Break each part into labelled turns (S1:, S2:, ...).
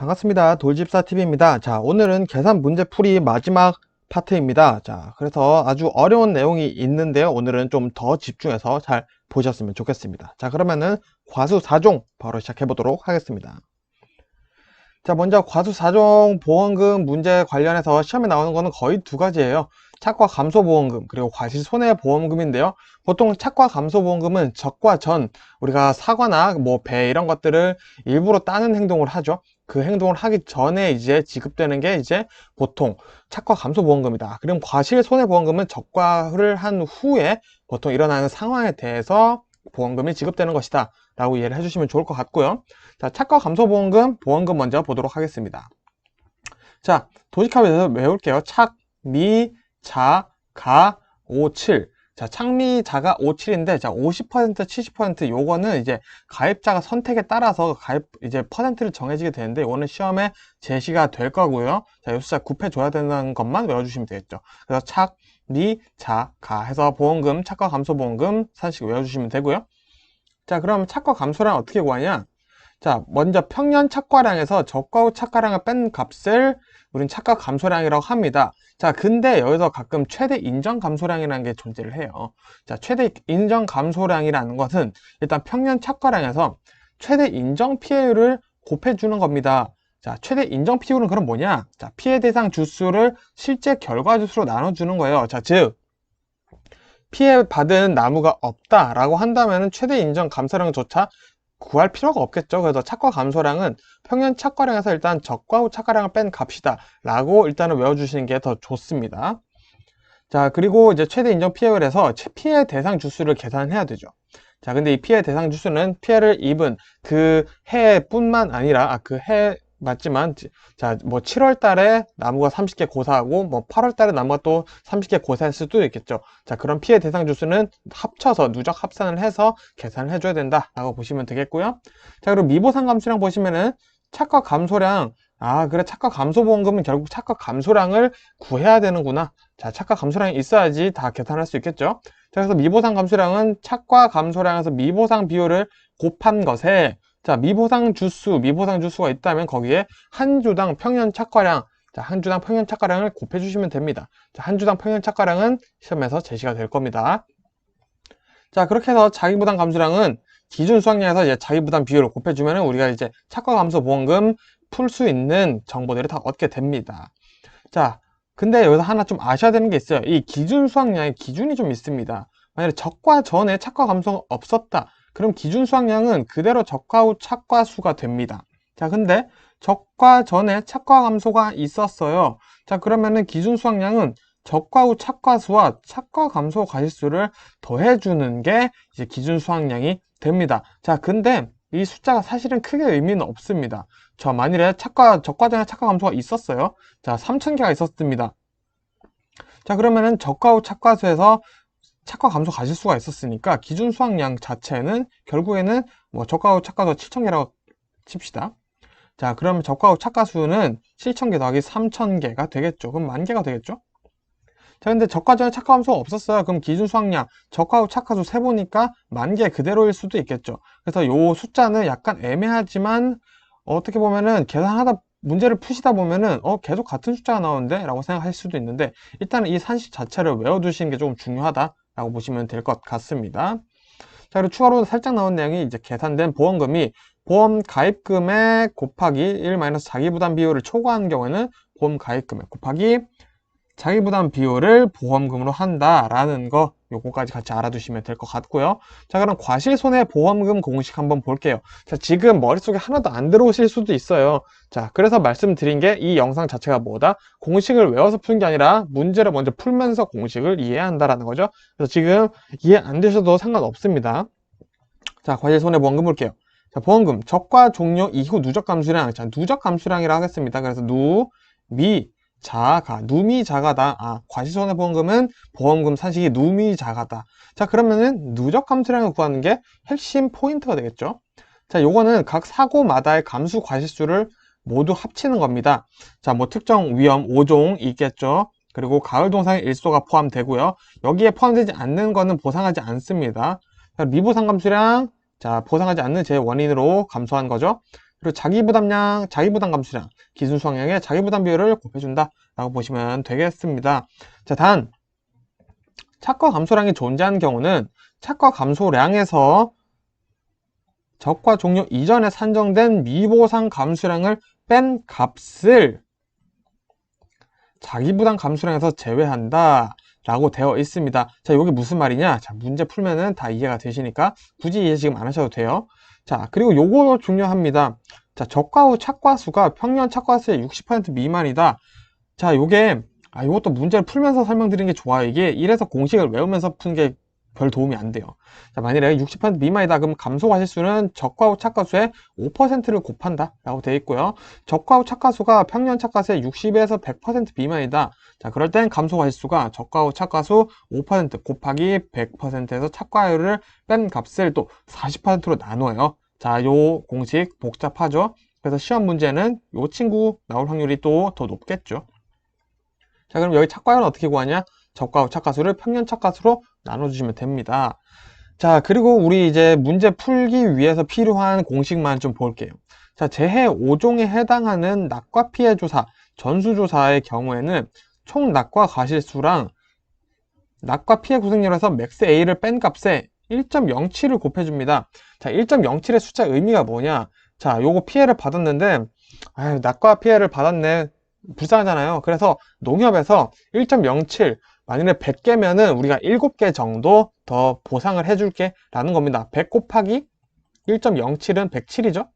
S1: 반갑습니다. 돌집사TV입니다. 자, 오늘은 계산 문제풀이 마지막 파트입니다. 자, 그래서 아주 어려운 내용이 있는데요. 오늘은 좀 더 집중해서 잘 보셨으면 좋겠습니다. 자, 그러면은 과수 4종 바로 시작해 보도록 하겠습니다. 자, 먼저 과수 4종 보험금 문제 관련해서 시험에 나오는 거는 거의 두 가지예요. 착과 감소 보험금 그리고 과실 손해 보험금인데요. 보통 착과 감소 보험금은 적과 전, 우리가 사과나 뭐 배 이런 것들을 일부러 따는 행동을 하죠. 그 행동을 하기 전에 이제 지급되는 게 이제 보통 착과 감소 보험금이다. 그럼 과실 손해 보험금은 적과를 한 후에 보통 일어나는 상황에 대해서 보험금이 지급되는 것이다 라고 이해를 해주시면 좋을 것 같고요. 자, 착과 감소 보험금 먼저 보도록 하겠습니다. 자, 도식합에서 외울게요. 착, 미, 자, 가, 5, 7. 자, 착미, 자가 5, 7인데, 자, 50%, 70% 요거는 이제 가입자가 선택에 따라서 이제 퍼센트를 정해지게 되는데, 이거는 시험에 제시가 될 거고요. 자, 요 숫자 곱해줘야 되는 것만 외워주시면 되겠죠. 그래서 착, 미, 자, 가 해서 보험금, 착과 감소 보험금 사실 외워주시면 되고요. 자, 그럼 착과 감소량 어떻게 구하냐? 자, 먼저 평년 착과량에서 적과 후 착과량을 뺀 값을 우린 착과 감소량이라고 합니다. 자, 근데 여기서 가끔 최대 인정 감소량이라는 게 존재를 해요. 자, 최대 인정 감소량이라는 것은 일단 평년 착과량에서 최대 인정 피해율을 곱해주는 겁니다. 자, 최대 인정 피해율은 그럼 뭐냐? 자, 피해 대상 주수를 실제 결과 주수로 나눠주는 거예요. 자, 즉 피해받은 나무가 없다라고 한다면 최대 인정 감소량조차 구할 필요가 없겠죠. 그래서 착과 감소량은 평년 착과량에서 일단 적과 후 착과량을 뺀 값이다 라고 일단은 외워주시는 게 더 좋습니다. 자, 그리고 이제 최대 인정 피해율에서 피해 대상 주수를 계산해야 되죠. 자, 근데 이 피해 대상 주수는 피해를 입은 그 해뿐만 아니라, 그 해 맞지만, 자, 뭐 7월 달에 나무가 30개 고사하고, 뭐 8월 달에 나무가 또 30개 고사할 수도 있겠죠. 자, 그런 피해 대상 주수는 합쳐서 누적 합산을 해서 계산을 해줘야 된다라고 보시면 되겠고요. 자, 그리고 미보상 감소량 보시면은 착과 감소량, 그래, 착과 감소 보험금은 결국 착과 감소량을 구해야 되는구나. 자, 착과 감소량이 있어야지 다 계산할 수 있겠죠. 자, 그래서 미보상 감소량은 착과 감소량에서 미보상 비율을 곱한 것에, 자, 미보상 주수가 있다면 거기에 한 주당 평년 착과량, 자, 한 주당 평년 착과량을 곱해주시면 됩니다. 자, 한 주당 평년 착과량은 시험에서 제시가 될 겁니다. 자, 그렇게 해서 자기부담 감소량은 기준 수학량에서 이제 자기부담 비율을 곱해주면 우리가 이제 착과 감소 보험금 풀 수 있는 정보들을 다 얻게 됩니다. 자, 근데 여기서 하나 좀 아셔야 되는 게 있어요. 이 기준 수학량의 기준이 좀 있습니다. 만약에 적과 전에 착과 감소가 없었다. 그럼 기준 수학량은 그대로 적과 후 착과 수가 됩니다. 자, 근데 적과 전에 착과 감소가 있었어요. 자, 그러면은 기준 수학량은 적과 후 착과 수와 착과 감소 과실수를 더해주는 게 이제 기준 수학량이 됩니다. 자, 근데 이 숫자가 사실은 크게 의미는 없습니다. 저 만일에 적과 전에 착과 감소가 있었어요. 자, 3000개가 있었습니다. 자, 그러면은 적과 후 착과수에서 착과 감소 과실수가 있었으니까 기준 수학량 자체는 결국에는 뭐 적과 후 착과수 7000개라고 칩시다. 자, 그러면 적과 후 착과수는 7000개 더하기 3000개가 되겠죠. 그럼 10,000개가 되겠죠? 자, 근데 적과 전에 착과 감소가 없었어요. 그럼 기준 수학량, 적과 후 착과수 세보니까 10,000개 그대로일 수도 있겠죠. 그래서 요 숫자는 약간 애매하지만 어떻게 보면은 계산하다 문제를 푸시다 보면은 계속 같은 숫자가 나오는데 라고 생각할 수도 있는데 일단은 이 산식 자체를 외워두시는 게 조금 중요하다라고 보시면 될 것 같습니다. 자, 그리고 추가로 살짝 나온 내용이 이제 계산된 보험금이 보험 가입금액 곱하기 1 자기부담 비율을 초과한 경우에는 보험 가입금액 곱하기 자기부담 비율을 보험금으로 한다라는 거 요거까지 같이 알아두시면 될 것 같고요. 자, 그럼 과실손해보험금 공식 한번 볼게요. 자, 지금 머릿속에 하나도 안 들어오실 수도 있어요. 자, 그래서 말씀드린 게 이 영상 자체가 뭐다? 공식을 외워서 푸는 게 아니라 문제를 먼저 풀면서 공식을 이해해야 한다라는 거죠. 그래서 지금 이해 안 되셔도 상관없습니다. 자, 과실손해보험금 볼게요. 자, 보험금 적과 종료 이후 누적 감수량. 자, 누적 감수량이라 하겠습니다. 그래서 누미 자가다. 과실손해보험금은 보험금 산식이 누미 자가다. 자, 그러면은 누적 감수량을 구하는 게 핵심 포인트가 되겠죠. 자, 요거는 각 사고마다의 감수 과실수를 모두 합치는 겁니다. 자, 뭐 특정 위험 5종 있겠죠. 그리고 가을 동상의 일소가 포함되고요. 여기에 포함되지 않는 거는 보상하지 않습니다. 자, 미보상 감수량, 자, 보상하지 않는 제 원인으로 감소한 거죠. 그리고 자기부담량, 자기부담 감소량, 기준 수확량의 자기부담 비율을 곱해준다 라고 보시면 되겠습니다. 자, 단 착과 감소량이 존재하는 경우는 착과 감소량에서 적과 종료 이전에 산정된 미보상 감소량을 뺀 값을 자기부담 감소량에서 제외한다 라고 되어 있습니다. 자, 이게 무슨 말이냐? 자, 문제 풀면은 다 이해가 되시니까 굳이 이해 지금 안 하셔도 돼요. 자, 그리고 요거 중요합니다. 자, 적과 후 착과수가 평년 착과수의 60% 미만이다. 자, 요것도 문제를 풀면서 설명드리는 게 좋아요. 이게 이래서 공식을 외우면서 푸는 게 별 도움이 안 돼요. 자, 만일에 60% 미만이다. 그럼 감소과실수는 적과 후 착과수의 5%를 곱한다 라고 되어 있고요. 적과 후 착과수가 평년 착과수의 60에서 100% 미만이다. 자, 그럴 땐 감소과실수가 적과 후 착과수 5% 곱하기 100%에서 착과율을 뺀 값을 또 40%로 나눠요. 자, 요 공식 복잡하죠? 그래서 시험 문제는 요 친구 나올 확률이 또 더 높겠죠. 자, 그럼 여기 착과율은 어떻게 구하냐? 적과 후 착과수를 평년 착과수로 나눠주시면 됩니다. 자, 그리고 우리 이제 문제 풀기 위해서 필요한 공식만 좀 볼게요. 자, 재해 5종에 해당하는 낙과 피해 조사, 전수조사의 경우에는 총 낙과 과실수랑 낙과 피해 구성률에서 맥스 A를 뺀 값에 1.07을 곱해줍니다. 자, 1.07의 숫자 의미가 뭐냐? 자, 요거 피해를 받았는데, 아유, 낙과 피해를 받았네. 불쌍하잖아요. 그래서 농협에서 1.07, 만일에 100개면은 우리가 7개 정도 더 보상을 해줄게 라는 겁니다. 100 곱하기 1.07은 107이죠.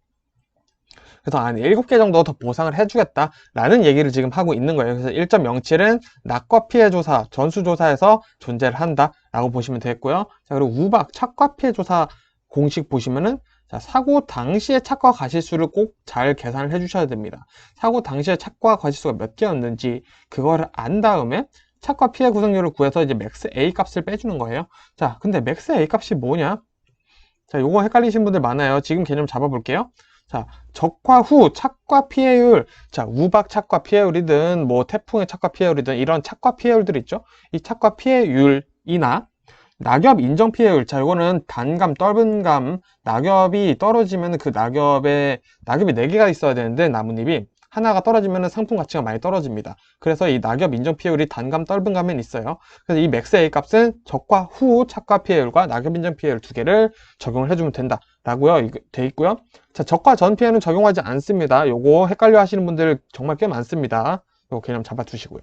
S1: 그래서 한 7개 정도 더 보상을 해주겠다 라는 얘기를 지금 하고 있는 거예요. 그래서 1.07은 낙과 피해 조사, 전수조사에서 존재를 한다 라고 보시면 되겠고요. 자, 그리고 우박, 착과 피해 조사 공식 보시면은, 자, 사고 당시의 착과 과실수를 꼭 잘 계산을 해주셔야 됩니다. 사고 당시의 착과 과실수가 몇 개였는지 그거를 안 다음에 착과 피해 구성률을 구해서 이제 맥스 A 값을 빼주는 거예요. 자, 근데 맥스 A 값이 뭐냐? 자, 요거 헷갈리신 분들 많아요. 지금 개념 잡아볼게요. 자, 적과 후 착과 피해율. 자, 우박 착과 피해율이든 뭐 태풍의 착과 피해율이든 이런 착과 피해율들 있죠. 이 착과 피해율이나 낙엽 인정 피해율. 자, 이거는 단감, 떫은감, 낙엽이 떨어지면 그 낙엽이 4개가 있어야 되는데 나뭇잎이 하나가 떨어지면 상품 가치가 많이 떨어집니다. 그래서 이 낙엽 인정 피해율이 단감, 떫은감엔 있어요. 그래서 이 맥스 A 값은 적과 후 착과 피해율과 낙엽 인정 피해율 2개를 적용을 해주면 된다 라고요 돼 있고요. 자, 적과 전 피해는 적용하지 않습니다. 요거 헷갈려 하시는 분들 정말 꽤 많습니다. 요거 개념 잡아주시고요.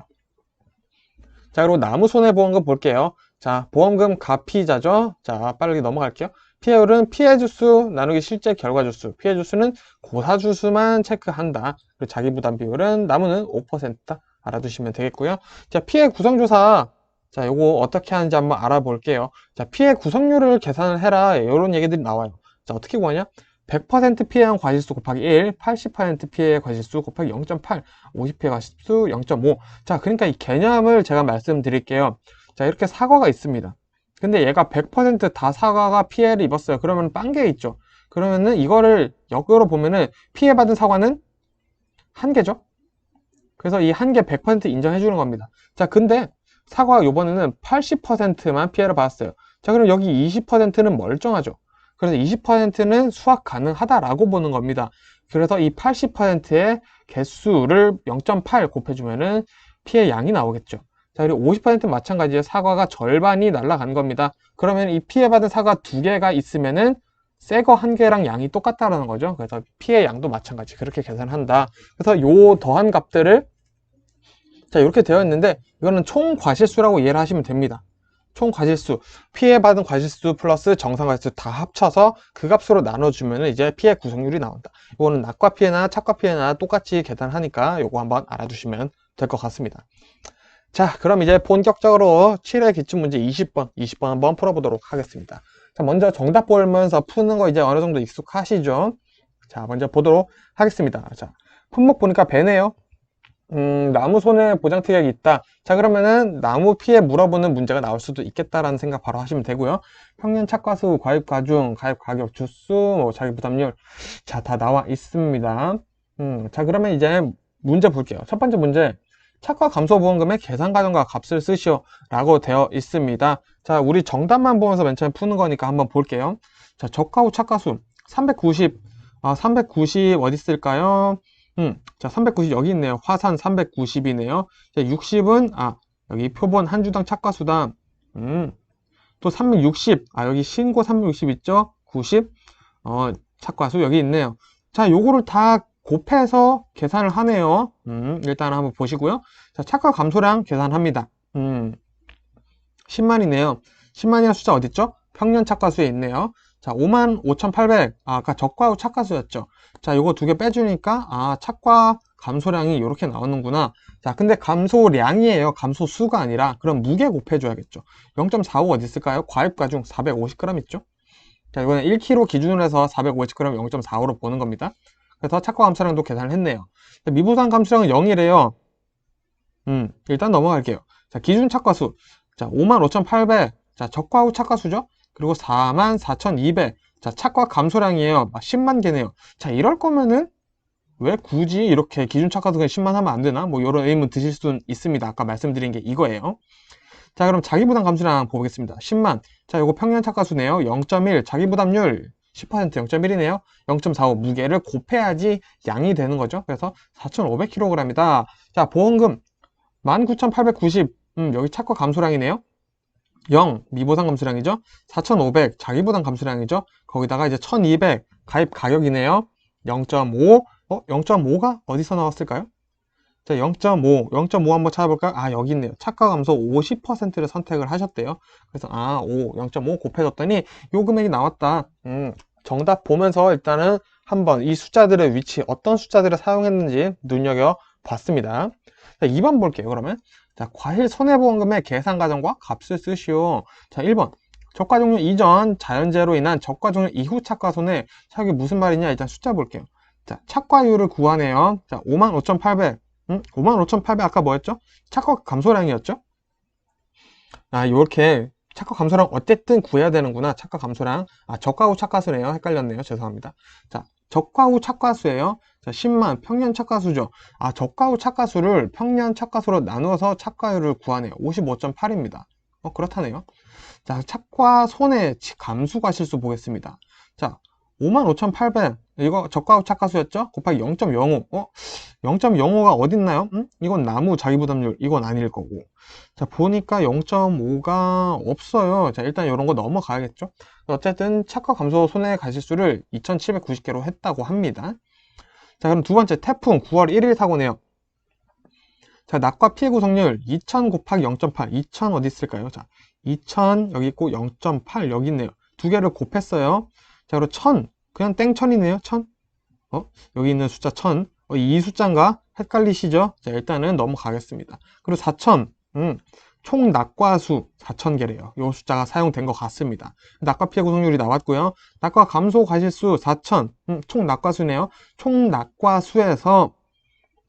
S1: 자, 그리고 나무 손해보험금 볼게요. 자, 보험금 가피자죠. 자, 빠르게 넘어갈게요. 피해율은 피해주수 나누기 실제 결과주수. 피해주수는 고사주수만 체크한다. 그리고 자기부담 비율은 나무는 5%다. 알아두시면 되겠고요. 자, 피해 구성조사. 자, 요거 어떻게 하는지 한번 알아볼게요. 자, 피해 구성률을 계산을 해라. 이런 얘기들이 나와요. 자, 어떻게 구하냐? 100% 피해한 과실수 곱하기 1, 80% 피해 과실수 곱하기 0.8, 50피해 과실수 0.5. 자, 그러니까 이 개념을 제가 말씀드릴게요. 자, 이렇게 사과가 있습니다. 근데 얘가 100% 다 사과가 피해를 입었어요. 그러면 빵개 있죠. 그러면은 이거를 역으로 보면은 피해받은 사과는 한 개죠. 그래서 이 한 개 100% 인정해 주는 겁니다. 자, 근데 사과가 이번에는 80%만 피해를 받았어요. 자, 그럼 여기 20%는 멀쩡하죠. 그래서 20%는 수확 가능하다라고 보는 겁니다. 그래서 이 80%의 개수를 0.8 곱해주면은 피해 양이 나오겠죠. 자, 그리고 50%는 마찬가지예요. 사과가 절반이 날아간 겁니다. 그러면 이 피해받은 사과 2개가 있으면은 새 거 1개랑 양이 똑같다라는 거죠. 그래서 피해 양도 마찬가지. 그렇게 계산한다. 그래서 요 더한 값들을, 자, 이렇게 되어 있는데 이거는 총 과실수라고 이해를 하시면 됩니다. 총 과실수, 피해받은 과실수 플러스 정상 과실수 다 합쳐서 그 값으로 나눠주면 이제 피해 구성률이 나온다. 이거는 낙과 피해나 착과 피해나 똑같이 계산하니까 이거 한번 알아두시면 될 것 같습니다. 자, 그럼 이제 본격적으로 7회 기출문제 20번 한번 풀어보도록 하겠습니다. 자, 먼저 정답 보면서 푸는 거 이제 어느 정도 익숙하시죠? 자, 먼저 보도록 하겠습니다. 자, 품목 보니까 배네요. 나무 손해 보장 특약이 있다. 자, 그러면은 나무 피해 물어보는 문제가 나올 수도 있겠다라는 생각 바로 하시면 되고요. 평년 착과수, 과입 과중, 가입 가격, 주수, 뭐 자기 부담률, 자, 다 나와 있습니다. 자, 그러면 이제 문제 볼게요. 첫 번째 문제, 착과 감소 보험금의 계산 과정과 값을 쓰시오 라고 되어 있습니다. 자, 우리 정답만 보면서 맨 처음에 푸는 거니까 한번 볼게요. 자, 적과 후 착과수 390 390 어디 있을까요? 자, 390 여기 있네요. 화산 390이네요. 자, 60은, 여기 표본 한 주당 착과수당. 또 360, 여기 신고 360 있죠? 90, 착과수 여기 있네요. 자, 요거를 다 곱해서 계산을 하네요. 일단 한번 보시고요. 자, 착과 감소량 계산합니다. 10만이네요. 10만이라는 숫자 어딨죠? 평년 착과수에 있네요. 자, 55,800. 아까 적과 후 착과수였죠. 자, 요거 두 개 빼주니까, 착과 감소량이 이렇게 나오는구나. 자, 근데 감소량이에요. 감소수가 아니라. 그럼 무게 곱해줘야겠죠. 0.45 어디 있을까요? 과입과중 450g 있죠? 자, 이거는 1kg 기준으로 해서 450g 0.45로 보는 겁니다. 그래서 착과 감소량도 계산을 했네요. 자, 미부상 감소량은 0이래요. 일단 넘어갈게요. 자, 기준 착과수. 자, 55,800. 자, 적과 후 착과수죠? 그리고 44,200. 자, 착과 감소량이에요. 10만 개네요. 자, 이럴 거면은 왜 굳이 이렇게 기준 착과수가 10만 하면 안 되나? 뭐 이런 의문 드실 수는 있습니다. 아까 말씀드린 게 이거예요. 자, 그럼 자기부담 감소량 보겠습니다. 10만. 자, 요거 평년 착과수네요. 0.1. 자기부담률 10% 0.1이네요. 0.45 무게를 곱해야지 양이 되는 거죠. 그래서 4,500kg이다. 자, 보험금 19,890. 여기 착과 감소량이네요. 0 미보상 감소량이죠. 4,500 자기부담 감소량이죠. 거기다가 이제 1,200 가입 가격이네요. 0.5 0.5가 어디서 나왔을까요? 자, 0.5 한번 찾아볼까요? 여기 있네요. 착과 감소 50%를 선택을 하셨대요. 그래서 0.5 곱해줬더니 요 금액이 나왔다. 정답 보면서 일단은 한번 이 숫자들의 위치, 어떤 숫자들을 사용했는지 눈여겨봤습니다. 자, 2번 볼게요, 그러면. 자, 과실 손해보험금의 계산 과정과 값을 쓰시오. 자, 1번. 저가 종료 이전 자연재해로 인한 저가 종료 이후 착과 손해. 자, 이게 무슨 말이냐? 일단 숫자 볼게요. 자, 착과율을 구하네요. 자, 55,800. 55,800 아까 뭐였죠? 착과 감소량이었죠? 요렇게 착과 감소량 어쨌든 구해야 되는구나. 착과 감소량. 저가 후 착과수네요. 헷갈렸네요. 죄송합니다. 자, 저가 후 착과수예요. 자, 10만 평년 착과수죠. 저가 후 착과수를 평년 착과수로 나누어서 착과율을 구하네요. 55.8입니다. 그렇다네요. 자, 착과 손해 감수 과실수 보겠습니다. 자, 55,800 이거 저가 후 착과수였죠? 곱하기 0.05 0.05가 어딨나요? 이건 나무 자기부담률 이건 아닐 거고. 자, 보니까 0.5가 없어요. 자, 일단 이런 거 넘어가야겠죠? 어쨌든 착과 감소 손해 과실수를 2,790개로 했다고 합니다. 자, 그럼 두 번째 태풍 9월 1일 사고네요. 자, 낙과 피해 구성률 2000 곱하기 0.8 2000 어디 있을까요? 자, 2000 여기 있고 0.8 여기 있네요. 두 개를 곱했어요. 자, 그리고 1000 그냥 땡천이네요. 1000 여기 있는 숫자 1000 이 숫자인가 헷갈리시죠? 자, 일단은 넘어가겠습니다. 그리고 4000 총 낙과수 4000개래요. 이 숫자가 사용된 것 같습니다. 낙과 피해 구성률이 나왔고요. 낙과 감소 과실수 4000 총 낙과수네요. 총 낙과수에서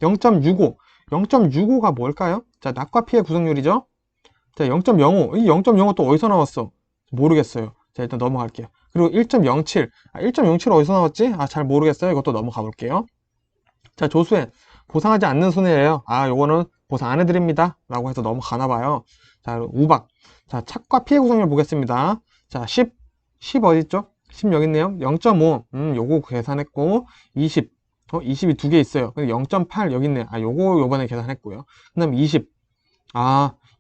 S1: 0.65 0.65가 뭘까요? 자, 낙과 피해 구성률이죠. 자, 0.05 이 0.05 또 어디서 나왔어? 모르겠어요. 자, 일단 넘어갈게요. 그리고 1.07 1.07 어디서 나왔지? 잘 모르겠어요. 이것도 넘어가 볼게요. 자, 조수엔 보상하지 않는 손해예요. 요거는 보상 안 해드립니다 라고 해서 넘어가나 봐요. 자, 우박. 자, 착과 피해 구성률 보겠습니다. 자, 10 어딨죠? 10 여기 있네요. 0.5 요거 계산했고 20 20이 두 개 있어요. 근데 0.8 여기 있네요. 요거 요번에 계산했고요. 그 다음에 20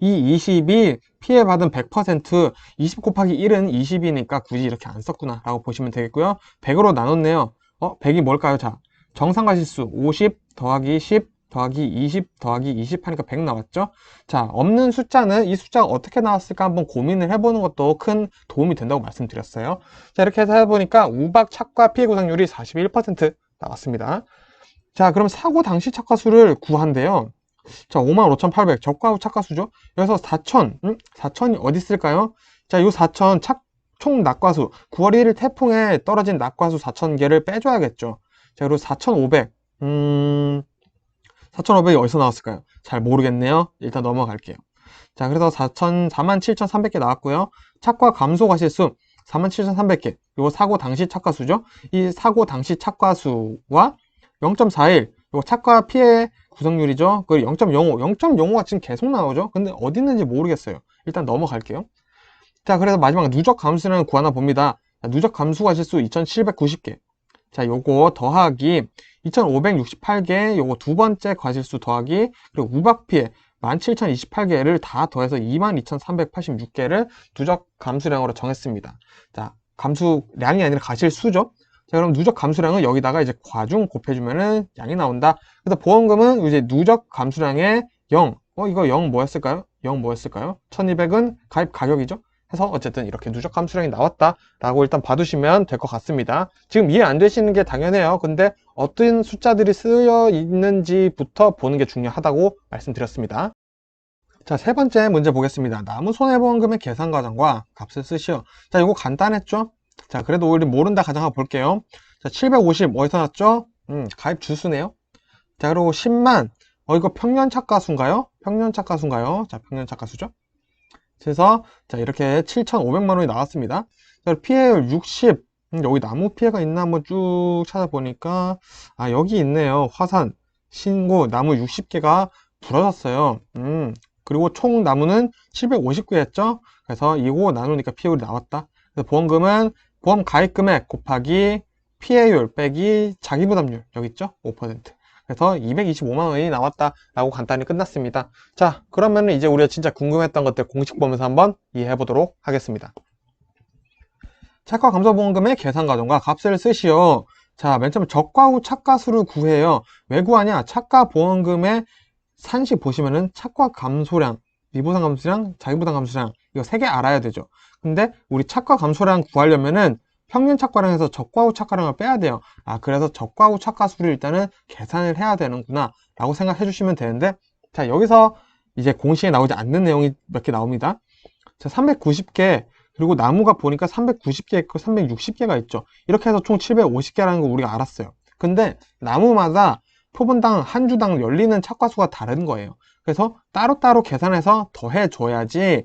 S1: 이 20이 피해받은 100% 20 곱하기 1은 20이니까 굳이 이렇게 안 썼구나 라고 보시면 되겠고요. 100으로 나눴네요. 100이 뭘까요? 자, 정상과실수 50 더하기 10 더하기 20 더하기 20 하니까 100 나왔죠? 자, 없는 숫자는 이 숫자가 어떻게 나왔을까 한번 고민을 해보는 것도 큰 도움이 된다고 말씀드렸어요. 자, 이렇게 해서 해보니까 우박 착과 피해 구성률이 41% 나왔습니다. 자, 그럼 사고 당시 착과수를 구한대요. 자, 55,800 적과 후 착과수죠. 여기서 4,000 4,000이 어디 있을까요? 자, 요 4,000 총 낙과수 9월 1일 태풍에 떨어진 낙과수 4,000개를 빼줘야겠죠. 자, 그리고 4,500 4,500이 어디서 나왔을까요? 잘 모르겠네요. 일단 넘어갈게요. 자, 그래서 47,300개 나왔고요. 착과 감소 과실수 47,300개. 이거 사고 당시 착과수죠. 이 사고 당시 착과수와 0.41 이거 착과 피해 구성률이죠. 그리고 0.05 0.05가 지금 계속 나오죠. 근데 어디 있는지 모르겠어요. 일단 넘어갈게요. 자, 그래서 마지막 누적 감수량을 구하나 봅니다. 자, 누적 감수 과실수 2,790개. 자, 요거 더하기 2568개, 요거 두 번째 과실수 더하기, 그리고 우박피해 17,028개를 다 더해서 22,386개를 누적 감수량으로 정했습니다. 자, 감수량이 아니라 가실수죠. 자, 그럼 누적 감수량은 여기다가 이제 과중 곱해주면은 양이 나온다. 그래서 보험금은 이제 누적 감수량의 0. 이거 0 뭐였을까요? 0 뭐였을까요? 1200은 가입 가격이죠. 해서 어쨌든 이렇게 누적 감수량이 나왔다라고 일단 봐두시면 될 것 같습니다. 지금 이해 안 되시는 게 당연해요. 근데 어떤 숫자들이 쓰여 있는지부터 보는 게 중요하다고 말씀드렸습니다. 자, 세 번째 문제 보겠습니다. 나무 손해보험금의 계산 과정과 값을 쓰시오. 자, 이거 간단했죠? 자, 그래도 우리 모른다 가정 한번 볼게요. 자, 750 어디서 났죠? 가입 주수네요. 자, 그리고 10만. 이거 평년착과수인가요? 평년착과수인가요? 자, 평년착과수죠? 그래서 자, 이렇게 7,500만 원이 나왔습니다. 자, 피해율 60. 여기 나무 피해가 있나 한번 쭉 찾아보니까 여기 있네요. 화산, 신고, 나무 60개가 부러졌어요. 그리고 총 나무는 750개였죠? 그래서 이거 나누니까 피해율이 나왔다. 그래서 보험금은 보험 가입 금액 곱하기 피해율 빼기 자기부담률 여기 있죠? 5%. 그래서 225만 원이 나왔다라고 간단히 끝났습니다. 자, 그러면 이제 우리가 진짜 궁금했던 것들 공식 보면서 한번 이해해 보도록 하겠습니다. 착과감소보험금의 계산 과정과 값을 쓰시오. 자, 맨 처음에 적과 후 착과수를 구해요. 왜 구하냐? 착과보험금의 산식 보시면은 착과감소량, 미보상감소량, 자기부담감소량 이거 3개 알아야 되죠. 근데 우리 착과감소량 구하려면은 평균 착과량에서 적과 후 착과량을 빼야 돼요. 그래서 적과 후 착과수를 일단은 계산을 해야 되는구나 라고 생각해 주시면 되는데, 자, 여기서 이제 공식에 나오지 않는 내용이 몇 개 나옵니다. 자, 390개, 그리고 나무가 보니까 390개 있고 360개가 있죠. 이렇게 해서 총 750개라는 거 우리가 알았어요. 근데 나무마다 표본당 한 주당 열리는 착과수가 다른 거예요. 그래서 따로따로 계산해서 더해줘야지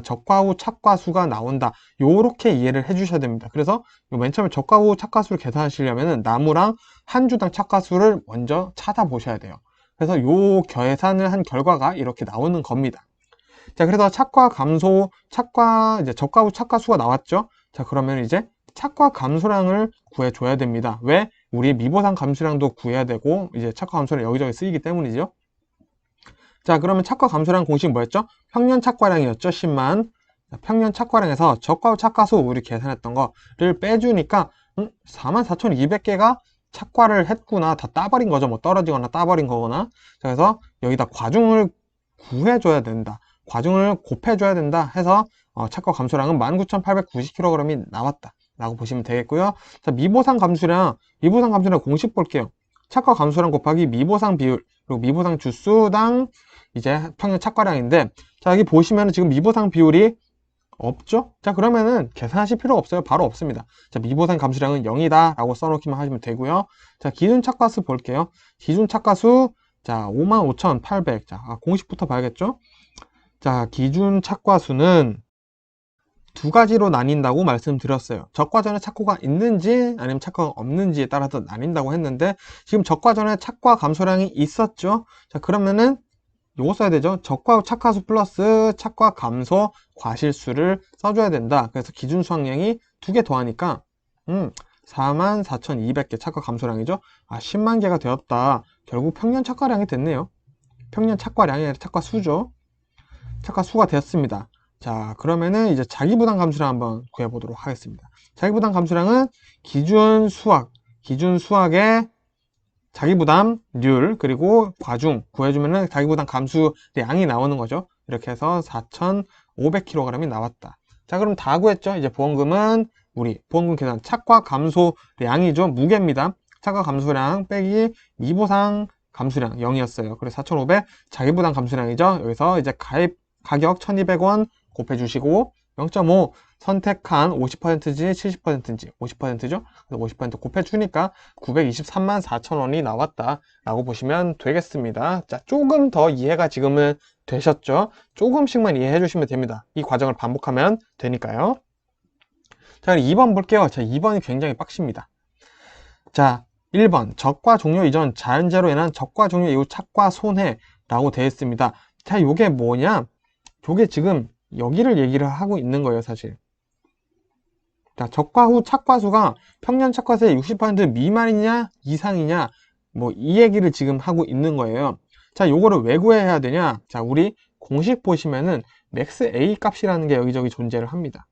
S1: 적과 후 착과수가 나온다. 요렇게 이해를 해주셔야 됩니다. 그래서 맨 처음에 적과 후 착과수를 계산하시려면 나무랑 한 주당 착과수를 먼저 찾아보셔야 돼요. 그래서 요 계산을 한 결과가 이렇게 나오는 겁니다. 자, 그래서 착과 감소, 이제 적과 후 착과수가 나왔죠? 자, 그러면 이제 착과 감소량을 구해줘야 됩니다. 왜? 우리 미보상 감소량도 구해야 되고, 이제 착과 감소량 여기저기 쓰이기 때문이죠. 자, 그러면 착과 감소량 공식 뭐였죠? 평년 착과량이었죠? 10만. 자, 평년 착과량에서 적과 후 착과수 우리 계산했던 거를 빼주니까 44,200개가 착과를 했구나. 다 따버린 거죠. 뭐 떨어지거나 따버린 거거나. 자, 그래서 여기다 과중을 구해줘야 된다. 과중을 곱해줘야 된다 해서 착과 감소량은 19,890kg이 나왔다 라고 보시면 되겠고요. 자, 미보상 감소량 공식 볼게요. 착과 감소량 곱하기 미보상 비율, 그리고 미보상 주수당 이제 평균 착과량인데, 자, 여기 보시면 지금 미보상 비율이 없죠? 자, 그러면은 계산하실 필요 없어요. 바로 없습니다. 자, 미보상 감소량은 0이다 라고 써놓기만 하시면 되고요. 자, 기준 착과수 볼게요. 기준 착과수, 자, 55,800. 자, 공식부터 봐야겠죠? 자, 기준 착과수는 두 가지로 나뉜다고 말씀드렸어요. 적과전에 착과가 있는지 아니면 착과가 없는지에 따라서 나뉜다고 했는데, 지금 적과전에 착과 감소량이 있었죠. 자, 그러면은 요거 써야 되죠. 적과 착과수 플러스 착과 감소 과실수를 써줘야 된다. 그래서 기준 수확량이 2개 더하니까 44,200개 착과 감소량이죠. 10만 개가 되었다. 결국 평년 착과량이 됐네요. 평년 착과량이 아니라 착과수죠. 착과수가 되었습니다. 자, 그러면은 이제 자기부담 감수량 한번 구해보도록 하겠습니다. 자기부담 감수량은 기준 수학의 자기부담률 그리고 과중 구해주면은 자기부담 감수량이 나오는 거죠. 이렇게 해서 4,500kg이 나왔다. 자, 그럼 다 구했죠. 이제 보험금은 우리 보험금 계산 착과 감소량이죠. 무게입니다. 착과 감소량 빼기 미보상 감수량 0이었어요. 그래서 4,500 자기부담 감수량이죠. 여기서 이제 가입 가격 1,200원 곱해주시고 0.5 선택한 50%인지 70%인지 50%죠. 그래서 50% 곱해주니까 923만 4천원이 나왔다 라고 보시면 되겠습니다. 자, 조금 더 이해가 지금은 되셨죠? 조금씩만 이해해 주시면 됩니다. 이 과정을 반복하면 되니까요. 자, 2번 볼게요. 자, 2번이 굉장히 빡십니다. 자, 1번 적과 종료 이전 자연재해로 인한 적과 종료 이후 착과 손해라고 되어 있습니다. 자, 요게 뭐냐? 요게 지금 여기를 얘기를 하고 있는 거예요, 사실. 자, 적과 후 착과수가 평년 착과수의 60% 미만이냐, 이상이냐, 뭐, 이 얘기를 지금 하고 있는 거예요. 자, 요거를 왜 구해야 되냐? 자, 우리 공식 보시면은 맥스 A 값이라는 게 여기저기 존재를 합니다.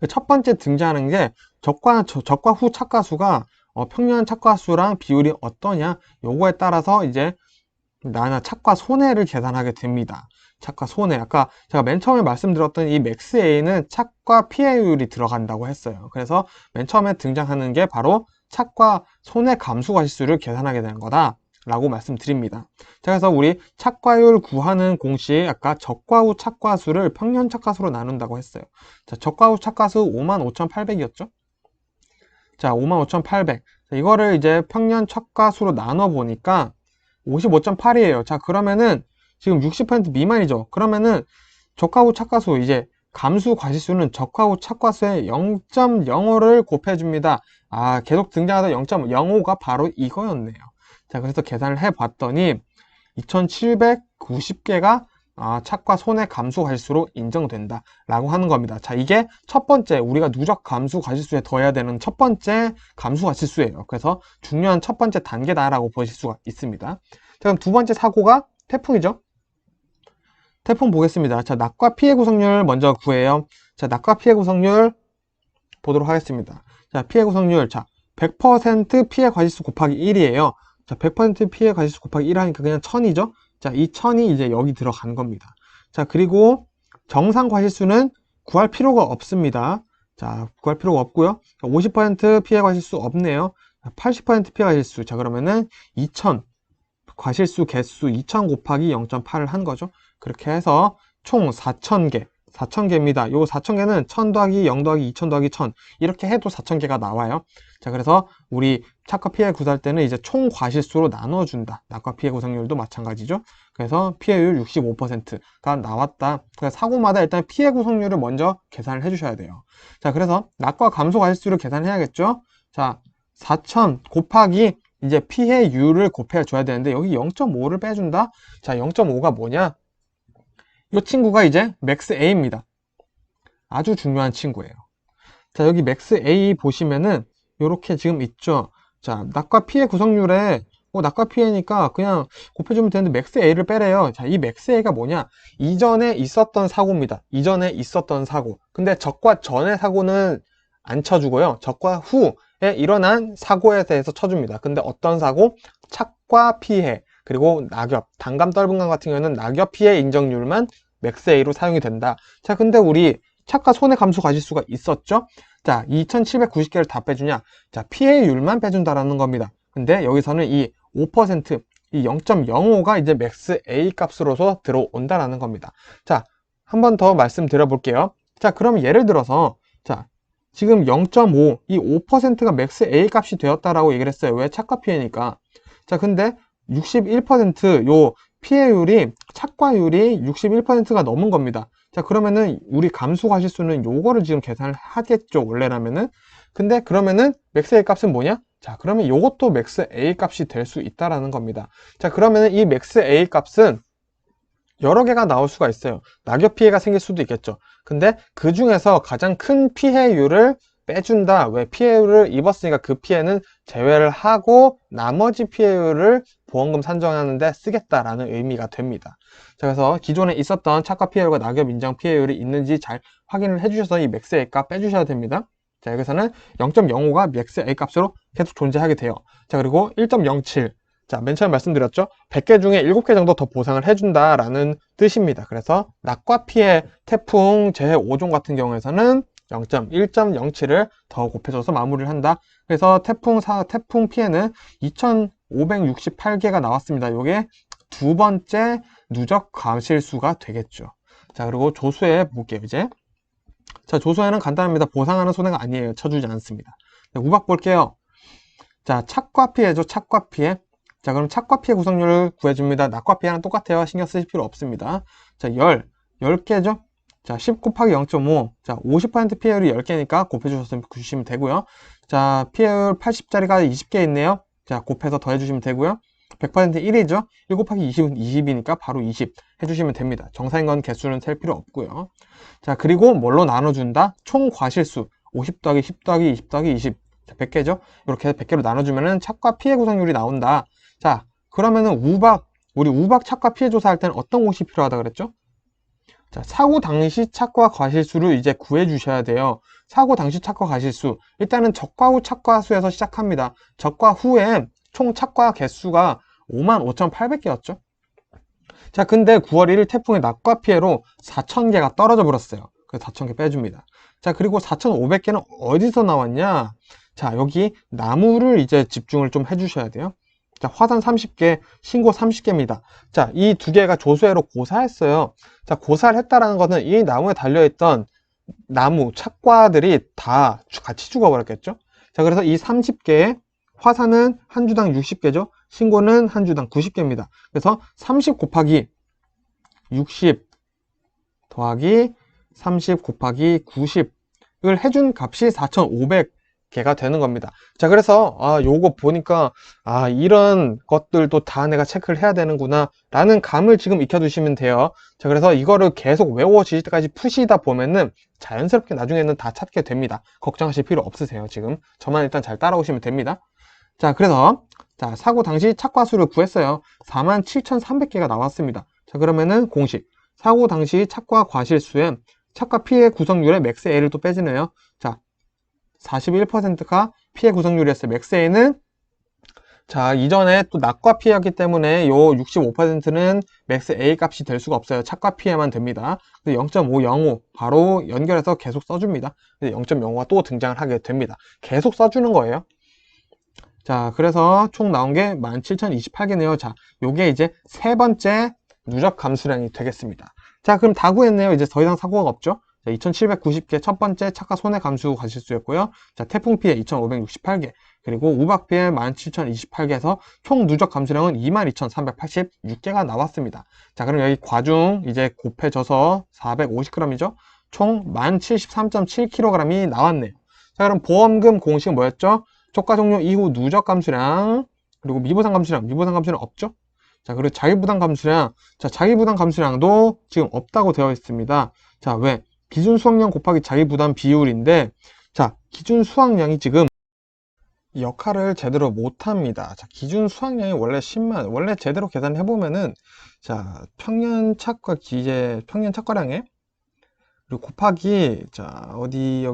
S1: 첫 번째 등장하는 게 적과 후 착과수가 평년 착과수랑 비율이 어떠냐? 요거에 따라서 이제 나나 착과 손해를 계산하게 됩니다. 착과 손해. 아까 제가 맨 처음에 말씀드렸던 이 맥스 A는 착과 피해율이 들어간다고 했어요. 그래서 맨 처음에 등장하는 게 바로 착과 손해 감수과실수를 계산하게 되는 거다 라고 말씀드립니다. 자, 그래서 우리 착과율 구하는 공식, 아까 적과 후 착과수를 평년 착과수로 나눈다고 했어요. 자, 적과 후 착과수 55,800이었죠? 자, 55,800. 이거를 이제 평년 착과수로 나눠보니까 55.8이에요. 자, 그러면은 지금 60% 미만이죠. 그러면은 적과 후 착과수, 이제 감수 과실수는 적과 후 착과수의 0.05를 곱해줍니다. 아, 계속 등장하던 0.05가 바로 이거였네요. 자, 그래서 계산을 해봤더니 2790개가 착과 손해 감수 과실수로 인정된다 라고 하는 겁니다. 자, 이게 첫 번째 우리가 누적 감수 과실수에 더해야 되는 첫 번째 감수 과실수예요. 그래서 중요한 첫 번째 단계다 라고 보실 수가 있습니다. 자, 그럼 두 번째 사고가 태풍이죠. 태풍 보겠습니다. 자, 낙과 피해 구성률 먼저 구해요. 자, 낙과 피해 구성률 보도록 하겠습니다. 자, 피해 구성률. 자, 100% 피해 과실수 곱하기 1이에요. 자, 100% 피해 과실수 곱하기 1 하니까 그냥 1000이죠. 자, 이 1000이 이제 여기 들어간 겁니다. 자, 그리고 정상 과실수는 구할 필요가 없습니다. 자, 구할 필요가 없고요. 50% 피해 과실수 없네요. 80% 피해 과실수. 자, 그러면은 2000 과실수 개수 2000 곱하기 0.8을 한 거죠. 그렇게 해서 총 4000개. 4000개입니다. 요 4000개는 1000 더하기 0 더하기 2000 더하기 1000 이렇게 해도 4000개가 나와요. 자, 그래서 우리 착과 피해 구할 때는 이제 총 과실수로 나눠준다. 낙과 피해 구성률도 마찬가지죠. 그래서 피해율 65%가 나왔다. 그래서 사고마다 일단 피해 구성률을 먼저 계산을 해주셔야 돼요. 자, 그래서 낙과 감소 과실수를 계산해야겠죠. 자, 4000 곱하기 이제 피해율을 곱해줘야 되는데 여기 0.5를 빼준다. 자, 0.5가 뭐냐? 이 친구가 이제 맥스 A입니다. 아주 중요한 친구예요. 자, 여기 맥스 A 보시면은 이렇게 지금 있죠. 자, 낙과 피해 구성률에 낙과 피해니까 그냥 곱해주면 되는데 맥스 A를 빼래요. 자, 이 맥스 A가 뭐냐? 이전에 있었던 사고입니다. 이전에 있었던 사고. 근데 적과 전의 사고는 안 쳐주고요. 적과 후에 일어난 사고에 대해서 쳐줍니다. 근데 어떤 사고? 착과 피해. 그리고 낙엽, 단감 떨분감 같은 경우는 낙엽 피해 인정률만 맥스 A로 사용이 된다. 자, 근데 우리 착과 손해 감수 과실수가 있었죠? 자, 2790개를 다 빼주냐? 자, 피해율만 빼준다라는 겁니다. 근데 여기서는 이 5%, 이 0.05가 이제 맥스 A 값으로서 들어온다라는 겁니다. 자, 한 번 더 말씀드려 볼게요. 자, 그럼 예를 들어서, 자, 지금 0.5, 이 5%가 맥스 A 값이 되었다라고 얘기를 했어요. 왜? 착과 피해니까. 자, 근데 61%요 피해율이 착과율이 61%가 넘은 겁니다. 자, 그러면은 우리 감수 과실수는 요거를 지금 계산을 하겠죠, 원래라면은. 근데 그러면은 맥스 A 값은 뭐냐? 자, 그러면 요것도 맥스 A 값이 될 수 있다라는 겁니다. 자, 그러면은 이 맥스 A 값은 여러 개가 나올 수가 있어요. 낙엽 피해가 생길 수도 있겠죠. 근데 그 중에서 가장 큰 피해율을 빼준다. 왜? 피해율을 입었으니까 그 피해는 제외를 하고 나머지 피해율을 보험금 산정하는데 쓰겠다라는 의미가 됩니다. 자, 그래서 기존에 있었던 착과 피해율과 낙엽 인정 피해율이 있는지 잘 확인을 해주셔서 이 맥스 A 값 빼주셔야 됩니다. 자, 여기서는 0.05가 맥스 A 값으로 계속 존재하게 돼요. 자, 그리고 1.07. 자, 맨 처음에 말씀드렸죠? 100개 중에 7개 정도 더 보상을 해준다라는 뜻입니다. 그래서 낙과 피해 태풍 제5종 같은 경우에서는 0.1.07을 더 곱해줘서 마무리를 한다. 그래서 태풍 피해는 2568개가 나왔습니다. 이게 두 번째 누적 과실수가 되겠죠. 자, 그리고 조수에 볼게요, 이제. 자, 조수에는 간단합니다. 보상하는 손해가 아니에요. 쳐주지 않습니다. 자, 우박 볼게요. 자, 착과 피해죠, 착과 피해. 자, 그럼 착과 피해 구성률을 구해줍니다. 낙과 피해랑 똑같아요. 신경 쓰실 필요 없습니다. 자, 10개죠? 자, 10 곱하기 0.5. 자, 50% 피해율이 10개니까 곱해주시면 되고요. 자, 피해율 80짜리가 20개 있네요. 자, 곱해서 더해주시면 되고요. 100% 1이죠. 1 곱하기 20은 20이니까 바로 20 해주시면 됩니다. 정사인건 개수는 셀 필요 없고요. 자, 그리고 뭘로 나눠준다? 총 과실수 50 더하기 10 더하기 20 더하기 20 100개죠. 이렇게 100개로 나눠주면은 착과 피해 구성률이 나온다. 자, 그러면은 우리 우박 착과 피해 조사할 때는 어떤 것이 필요하다 그랬죠? 자, 사고 당시 착과 과실수를 이제 구해 주셔야 돼요. 사고 당시 착과 과실수. 일단은 적과 후 착과 수에서 시작합니다. 적과 후에 총 착과 개수가 55,800개였죠. 자, 근데 9월 1일 태풍의 낙과 피해로 4,000개가 떨어져 버렸어요. 그래서 4,000개 빼줍니다. 자, 그리고 4,500개는 어디서 나왔냐? 자, 여기 나무를 이제 집중을 좀 해주셔야 돼요. 자, 화산 30개, 신고 30개입니다. 자, 이 두 개가 조수해로 고사했어요. 자, 고사를 했다라는 것은 이 나무에 달려있던 나무, 착과들이 다 같이 죽어버렸겠죠? 자, 그래서 이 30개의 화산은 한 주당 60개죠? 신고는 한 주당 90개입니다. 그래서 30 곱하기 60 더하기 30 곱하기 90을 해준 값이 4,500개가 되는 겁니다. 자, 그래서 요거 보니까 이런 것들도 다 내가 체크를 해야 되는구나 라는 감을 지금 익혀두시면 돼요. 자, 그래서 이거를 계속 외워지실 때까지 푸시다 보면은 자연스럽게 나중에는 다 찾게 됩니다. 걱정하실 필요 없으세요. 지금 저만 일단 잘 따라오시면 됩니다. 자, 그래서 자, 사고 당시 착과수를 구했어요. 47,300개가 나왔습니다. 자, 그러면은 공식 사고 당시 착과 과실수에 착과 피해 구성률의 맥스 A를 또 빼지네요. 자, 41%가 피해 구성률이었어요. 맥스 A는 자, 이전에 또 낙과 피해였기 때문에 요 65%는 맥스 A 값이 될 수가 없어요. 착과 피해만 됩니다. 0.505 바로 연결해서 계속 써줍니다. 0.05가 또 등장을 하게 됩니다. 계속 써주는 거예요. 자, 그래서 총 나온 게 17,028개네요. 자, 요게 이제 세 번째 누적 감수량이 되겠습니다. 자, 그럼 다 구했네요. 이제 더 이상 사고가 없죠. 자, 2,790개 첫 번째 착과 손해 감수 과실수였고요. 자, 태풍 피해 2,568개, 그리고 우박 피해 17,028개에서 총 누적 감수량은 22,386개가 나왔습니다. 자, 그럼 여기 과중 이제 곱해져서 450g이죠. 총 1073.7kg이 나왔네요. 자, 그럼 보험금 공식은 뭐였죠? 초과 종료 이후 누적 감수량, 그리고 미보상 감수량, 미보상 감수량 없죠? 자, 그리고 자기부담 감수량. 자, 자기부담 감수량도 지금 없다고 되어 있습니다. 자, 왜? 기준 수확량 곱하기 자기부담 비율인데, 자, 기준 수확량이 지금 역할을 제대로 못합니다. 자, 기준 수확량이 원래 10만, 원래 제대로 계산해보면은, 자, 평년 착과 기재, 평년 착과량에, 그리고 곱하기, 자, 어디,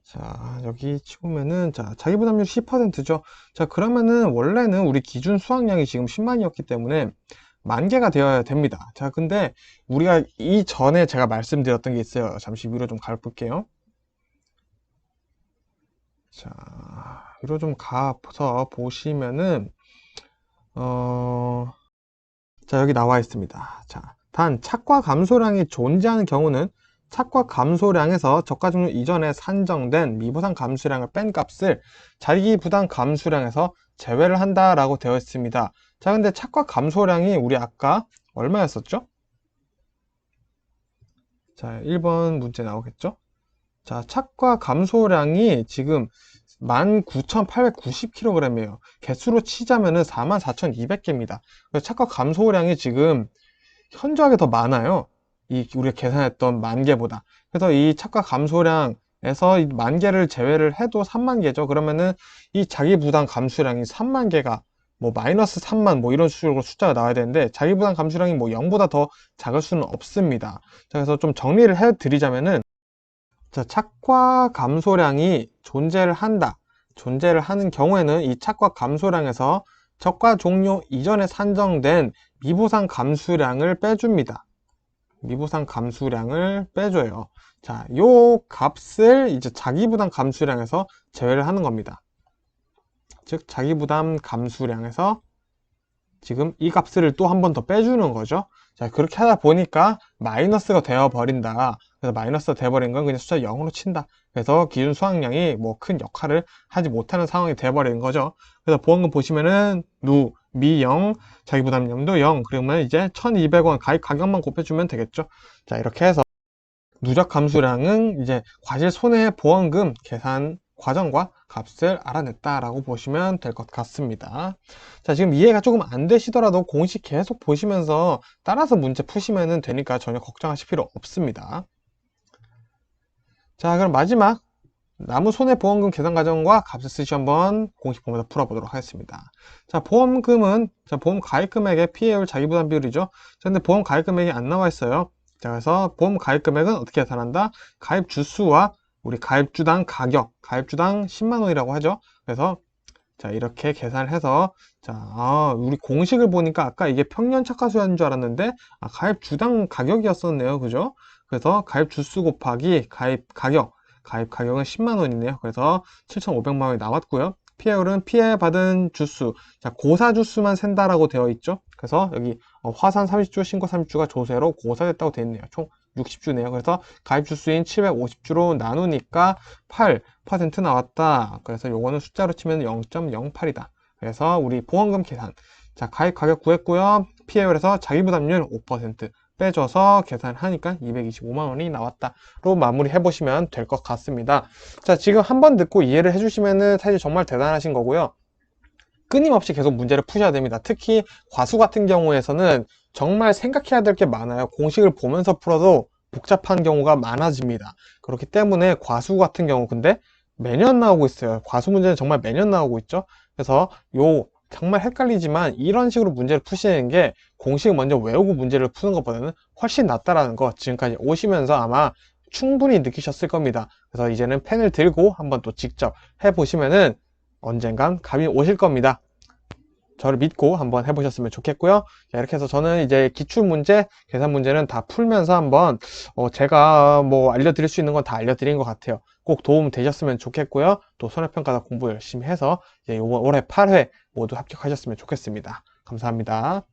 S1: 자, 여기 치우면은, 자, 자기부담률 10%죠. 자, 그러면은, 원래는 우리 기준 수확량이 지금 10만이었기 때문에, 10,000개가 되어야 됩니다. 자, 근데, 우리가 이전에 제가 말씀드렸던 게 있어요. 잠시 위로 좀 가볼게요. 자, 위로 좀 가서 보시면은, 자, 여기 나와 있습니다. 자, 단, 착과 감소량이 존재하는 경우는 착과 감소량에서 저가 종류 이전에 산정된 미보상 감수량을 뺀 값을 자기 부담 감수량에서 제외를 한다라고 되어 있습니다. 자, 근데 착과 감소량이 우리 아까 얼마였었죠? 자, 1번 문제 나오겠죠? 자, 착과 감소량이 지금 19,890kg이에요. 개수로 치자면은 44,200개입니다. 그래서 착과 감소량이 지금 현저하게 더 많아요. 우리가 계산했던 10,000개보다. 그래서 이 착과 감소량에서 이 10,000개를 제외를 해도 30,000개죠. 그러면은 이 자기 부담 감수량이 30,000개가 뭐 마이너스 3만 뭐 이런 식으로 숫자가 나와야 되는데 자기 부담 감수량이 뭐 0보다 더 작을 수는 없습니다. 자, 그래서 좀 정리를 해 드리자면은, 자, 착과 감소량이 존재를 하는 경우에는 이 착과 감소량에서 적과 종료 이전에 산정된 미보상 감수량을 빼줍니다. 미보상 감수량을 빼줘요. 자, 요 값을 이제 자기부담 감수량에서 제외를 하는 겁니다. 즉, 자기부담 감수량에서 지금 이 값을 또 한 번 더 빼주는 거죠. 자, 그렇게 하다 보니까 마이너스가 되어 버린다. 그래서 마이너스가 되어버린 건 그냥 숫자 0으로 친다. 그래서 기준 수확량이 뭐 큰 역할을 하지 못하는 상황이 되어버리는 거죠. 그래서 보험금 보시면은 미 0, 자기부담금도 0, 그러면 이제 1,200원 가격만 곱해주면 되겠죠. 자, 이렇게 해서 누적 감수량은 이제 과실 손해 보험금 계산 과정과 값을 알아냈다라고 보시면 될 것 같습니다. 자, 지금 이해가 조금 안 되시더라도 공식 계속 보시면서 따라서 문제 푸시면 되니까 전혀 걱정하실 필요 없습니다. 자, 그럼 마지막 나무 손해보험금 계산 과정과 값을 쓰시 한번 공식 보면서 풀어보도록 하겠습니다. 자, 보험금은 보험 가입 금액의 피해율 자기부담 비율이죠. 자, 근데 보험 가입 금액이 안 나와 있어요. 자, 그래서 보험 가입 금액은 어떻게 계산한다? 가입 주수와 우리 가입주당 가격, 가입주당 10만 원이라고 하죠. 그래서 자, 이렇게 계산을 해서 자, 우리 공식을 보니까 아까 이게 평년 착화수였는 줄 알았는데 가입주당 가격이었었네요. 그죠? 그래서 가입 주수 곱하기 가입 가격은 10만 원이네요. 그래서 7,500만 원이 나왔고요. 피해율은 피해받은 주수, 자, 고사 주수만 센다라고 되어 있죠. 그래서 여기 화산 30주, 신고 30주가 조세로 고사됐다고 되어 있네요. 총 60주네요. 그래서 가입 주수인 750주로 나누니까 8% 나왔다. 그래서 요거는 숫자로 치면 0.08이다. 그래서 우리 보험금 계산. 자, 가입 가격 구했고요. 피해율에서 자기부담률 5% 빼줘서 계산하니까 225만 원이 나왔다로 마무리 해보시면 될 것 같습니다. 자, 지금 한 번 듣고 이해를 해주시면은 사실 정말 대단하신 거고요. 끊임없이 계속 문제를 푸셔야 됩니다. 특히 과수 같은 경우에서는 정말 생각해야 될 게 많아요. 공식을 보면서 풀어도 복잡한 경우가 많아집니다. 그렇기 때문에 과수 같은 경우 근데 매년 나오고 있어요. 과수 문제는 정말 매년 나오고 있죠. 그래서 정말 헷갈리지만 이런 식으로 문제를 푸시는 게 공식을 먼저 외우고 문제를 푸는 것보다는 훨씬 낫다라는 거 지금까지 오시면서 아마 충분히 느끼셨을 겁니다. 그래서 이제는 펜을 들고 한번 또 직접 해보시면은 언젠간 감이 오실 겁니다. 저를 믿고 한번 해보셨으면 좋겠고요. 자, 이렇게 해서 저는 이제 기출문제, 계산 문제는 다 풀면서 한번 제가 뭐 알려드릴 수 있는 건 다 알려드린 것 같아요. 꼭 도움 되셨으면 좋겠고요. 또 손해평가사 공부 열심히 해서 이제 올해 8회 모두 합격하셨으면 좋겠습니다. 감사합니다.